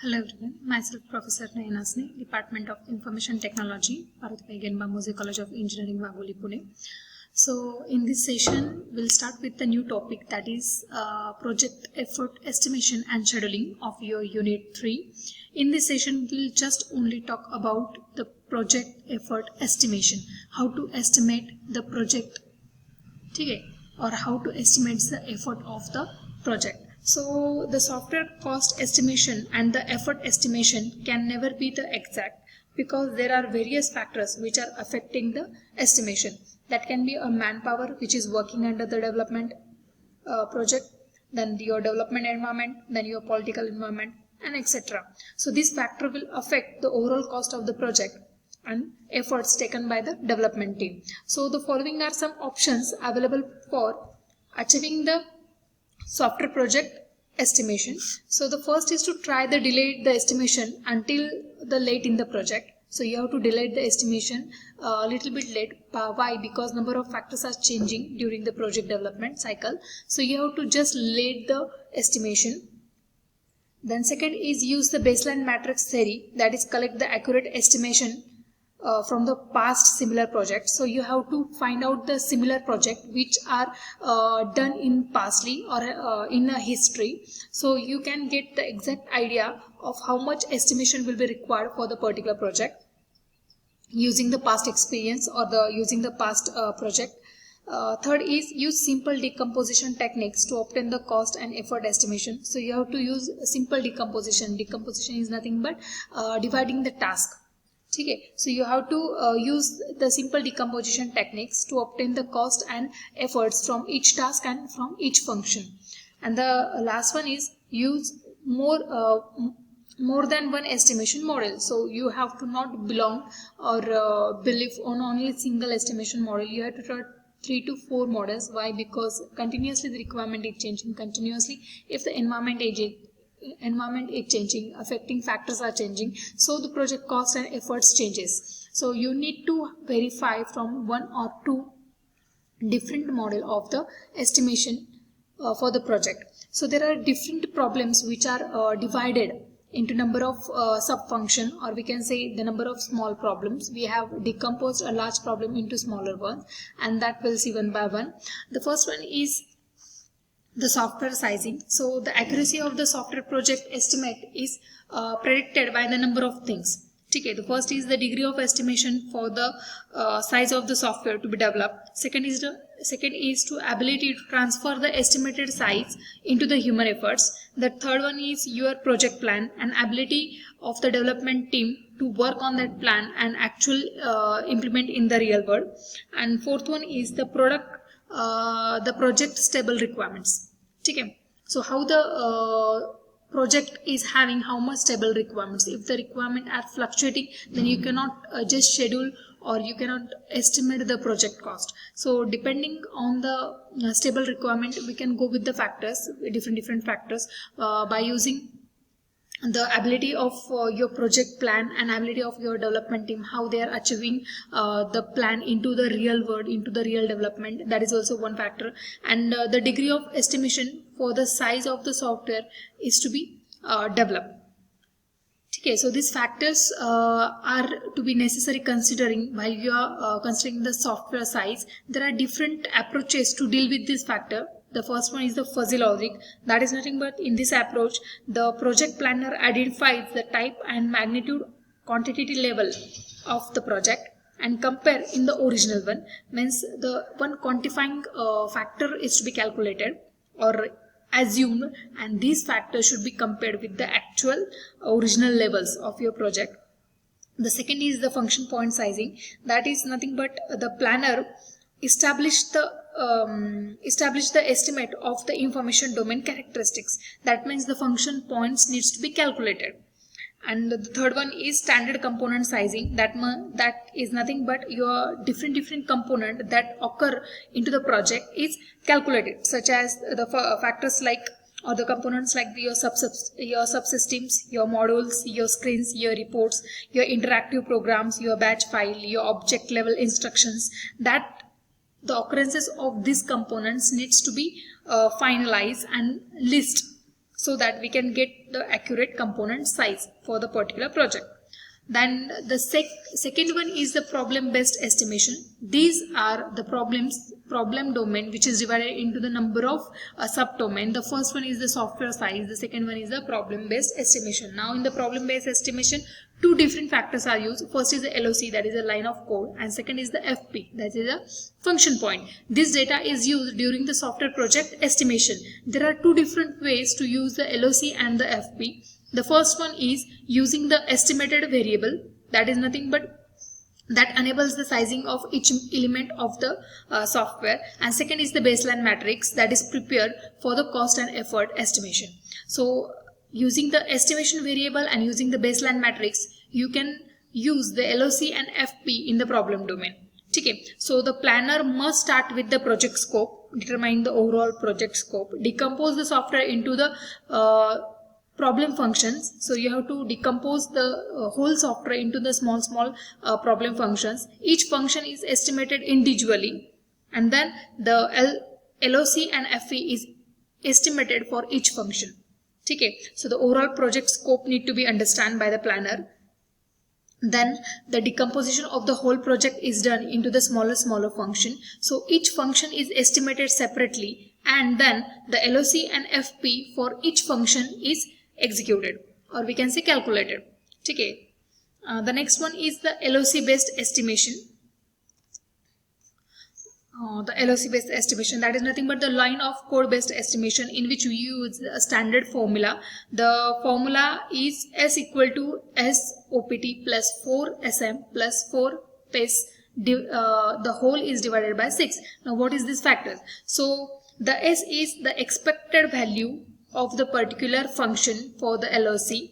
Hello everyone, myself Professor Nayana Sneh, Department of Information Technology, Bharatbhai Genbamose College of Engineering, Wagholi, Pune. So in this session, we'll start with the new topic, that is project effort estimation and scheduling of your Unit 3. In this session, we'll just only talk about the project effort estimation, how to estimate the project, okay, or how to estimate the effort of the project. So the software cost estimation and the effort estimation can never be the exact, because there are various factors which are affecting the estimation. That can be a manpower which is working under the development project, then your development environment, then your political environment, and etc. So this factor will affect the overall cost of the project and efforts taken by the development team. So the following are some options available for achieving the software project estimation. So the first is to try the delay the estimation until the late in the project. So you have to delay the estimation a little bit late. Why? Because number of factors are changing during the project development cycle. So you have to just late the estimation. Then second is use the baseline matrix theory, that is collect the accurate estimation from the past similar projects. So you have to find out the similar project which are done in pastly or in a history. So you can get the exact idea of how much estimation will be required for the particular project using the past experience or using the past project. Third is use simple decomposition techniques to obtain the cost and effort estimation. So you have to use simple decomposition. Decomposition is nothing but dividing the task. Okay, so you have to use the simple decomposition techniques to obtain the cost and efforts from each task and from each function. And the last one is use more than one estimation model. So you have to not belong or believe on only single estimation model. You have to try 3 to 4 models. Why? Because continuously the requirement is changing continuously. If the environment is changing, affecting factors are changing, so the project cost and efforts changes. So you need to verify from 1 or 2 different model of the estimation for the project. So there are different problems which are divided into number of sub-function, or we can say the number of small problems. We have decomposed a large problem into smaller ones, and that we'll see one by one. The first one is the software sizing. So the accuracy of the software project estimate is predicted by the number of things. Okay, the first is the degree of estimation for the size of the software to be developed. Second is to ability to transfer the estimated size into the human efforts. The third one is your project plan and ability of the development team to work on that plan and actual implement in the real world. And fourth one is the project stable requirements. Okay, so how the project is having how much stable requirements. If the requirement are fluctuating, then you cannot just schedule or you cannot estimate the project cost. So depending on the stable requirement, we can go with the factors, different factors, by using the ability of your project plan and ability of your development team, how they are achieving the plan into the real world, into the real development. That is also one factor. And the degree of estimation for the size of the software is to be developed. Okay, so these factors are to be necessary considering while you are considering the software size. There are different approaches to deal with this factor. The first one is the fuzzy logic. That is nothing but in this approach, the project planner identifies the type and magnitude quantity level of the project and compare in the original one. Means the one quantifying factor is to be calculated or assumed, and these factors should be compared with the actual original levels of your project. The second is the function point sizing. That is nothing but the planner establish the estimate of the information domain characteristics. That means the function points needs to be calculated. And the third one is standard component sizing. That is nothing but your different component that occur into the project is calculated, such as the factors like or the components like your subsystems, your modules, your screens, your reports, your interactive programs, your batch file, your object level instructions. That the occurrences of these components needs to be finalized and list so that we can get the accurate component size for the particular project. Then the second one is the problem based estimation. These are the problem domain which is divided into the number of subdomain. The first one is the software size, the second one is the problem based estimation. Now in the problem based estimation, two different factors are used. First is the LOC, that is a line of code, and second is the FP, that is a function point. This data is used during the software project estimation. There are two different ways to use the LOC and the FP. The first one is using the estimated variable, that is nothing but that enables the sizing of each element of the software, and second is the baseline matrix that is prepared for the cost and effort estimation. So using the estimation variable and using the baseline matrix, you can use the LOC and FP in the problem domain. Okay, so the planner must start with the project scope, determine the overall project scope, decompose the software into the problem functions. So you have to decompose the whole software into the small problem functions. Each function is estimated individually, and then the LOC and FE is estimated for each function. Okay, so the overall project scope need to be understood by the planner. Then the decomposition of the whole project is done into the smaller function. So each function is estimated separately, and then the LOC and FP for each function is executed, or we can say calculated. Okay. The next one is the LOC based estimation. The LOC based estimation, that is nothing but the line of code based estimation in which we use a standard formula. The formula is S equal to SOPT plus 4SM plus 4 PES. The whole is divided by 6. Now what is this factor? So the S is the expected value of the particular function for the LOC.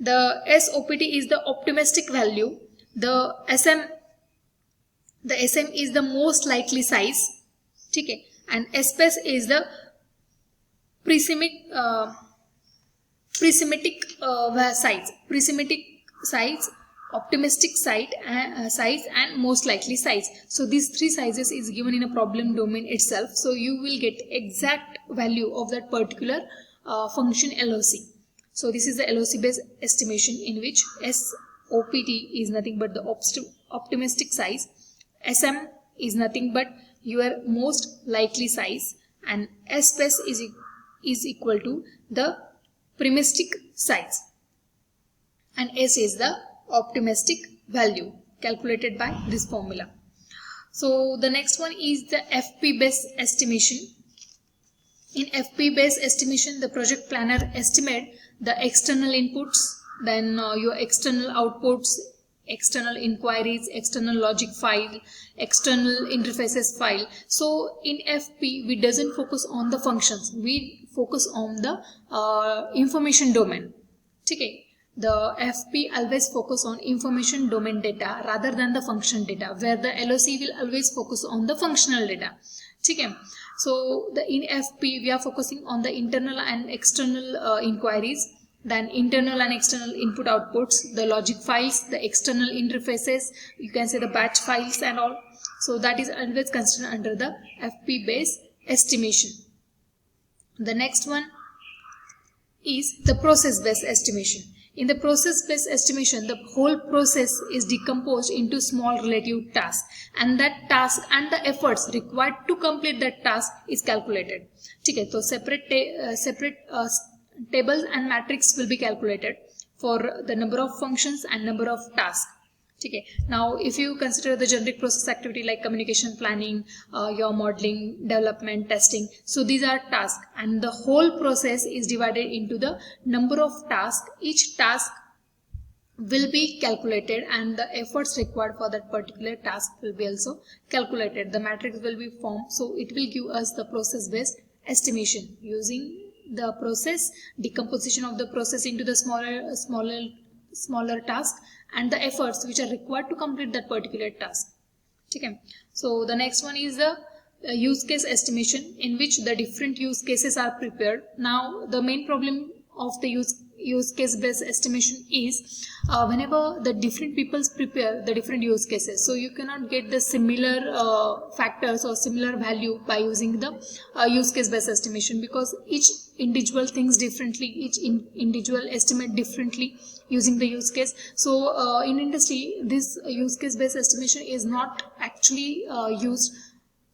The SOPT is the optimistic value. The SM is the most likely size. Okay. And SPES is the pessimistic size, optimistic size and most likely size. So these three sizes is given in a problem domain itself. So you will get exact value of that particular function LOC. So this is the LOC based estimation in which SOPT is nothing but the optimistic size, SM is nothing but your most likely size, and SPES is equal to the pessimistic size, and S is the optimistic value calculated by this formula. So the next one is the FP based estimation. In FP based estimation, the project planner estimate the external inputs, then your external outputs, external inquiries, external logic file, external interfaces file. So in FP, we doesn't focus on the functions, we focus on the information domain. Okay. The FP always focus on information domain data rather than the function data, where the LOC will always focus on the functional data. Okay. So in FP, we are focusing on the internal and external inquiries, then internal and external input outputs, the logic files, the external interfaces, you can say the batch files and all. So that is always considered under the FP based estimation. The next one is the process based estimation. In the process based estimation, the whole process is decomposed into small relative tasks, and that task and the efforts required to complete that task is calculated. Okay, so separate tables and matrix will be calculated for the number of functions and number of tasks. Okay. Now if you consider the generic process activity like communication planning, your modeling, development, testing, so these are tasks, and the whole process is divided into the number of tasks. Each task will be calculated and the efforts required for that particular task will be also calculated. The matrix will be formed, so it will give us the process based estimation using the process, decomposition of the process into the smaller task and the efforts which are required to complete that particular task. Okay. So the next one is the use case estimation, in which the different use cases are prepared. Now the main problem of the use use case based estimation is whenever the different peoples prepare the different use cases, so you cannot get the similar factors or similar value by using the use case based estimation, because each individual thinks differently, each individual estimate differently using the use case. So in industry, this use case based estimation is not actually used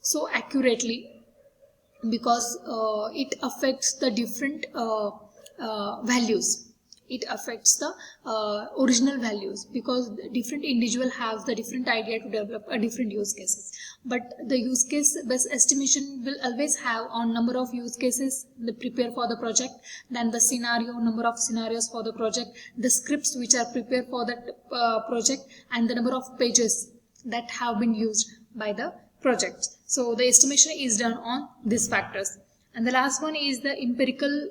so accurately, because it affects the different values. It affects the original values, because different individual have the different idea to develop a different use cases. But the use case based estimation will always have on number of use cases they prepare for the project, then the scenario, number of scenarios for the project, the scripts which are prepared for that project, and the number of pages that have been used by the project. So the estimation is done on these factors. And the last one is the empirical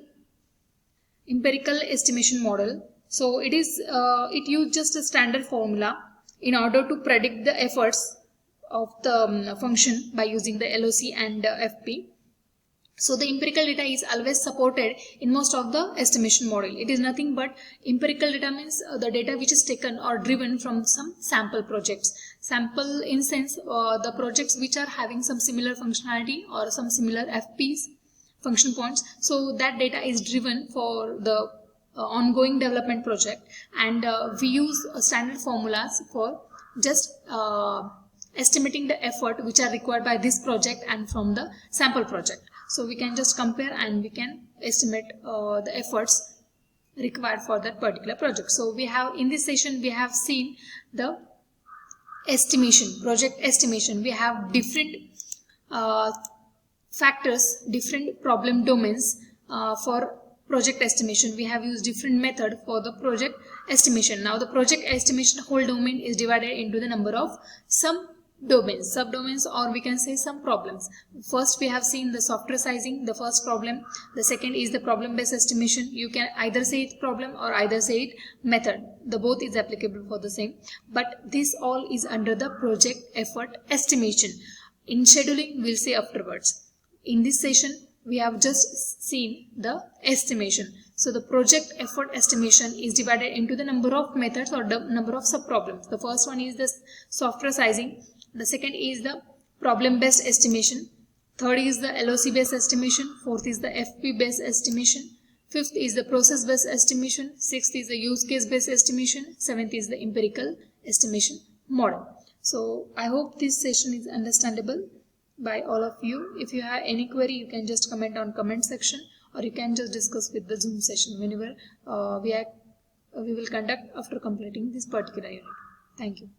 estimation model. So it uses just a standard formula in order to predict the efforts of the function by using the LOC and FP. So the empirical data is always supported in most of the estimation model. It is nothing but empirical data means the data which is taken or driven from some sample projects. Sample in sense the projects which are having some similar functionality or some similar FPs, function points. So that data is driven for the ongoing development project, and we use standard formulas for just estimating the effort which are required by this project and from the sample project. So we can just compare and we can estimate the efforts required for that particular project. So we have in this session we have seen the estimation, project estimation. We have different factors, different problem domains for project estimation. We have used different method for the project estimation. Now the project estimation whole domain is divided into the number of subdomains, or we can say some problems. First we have seen the software sizing, the first problem. The second is the problem based estimation. You can either say it problem or either say it method. The both is applicable for the same, but this all is under the project effort estimation. In scheduling we'll say afterwards. In this session we have just seen the estimation. So the project effort estimation is divided into the number of methods or the number of sub-problems. The first one is the software sizing. The second is the problem based estimation. Third is the LOC based estimation. Fourth is the FP based estimation. Fifth is the process based estimation. Sixth is the use case based estimation. Seventh is the empirical estimation model. So I hope this session is understandable by all of you. If you have any query, you can just comment on comment section, or you can just discuss with the Zoom session whenever we will conduct after completing this particular unit. Thank you.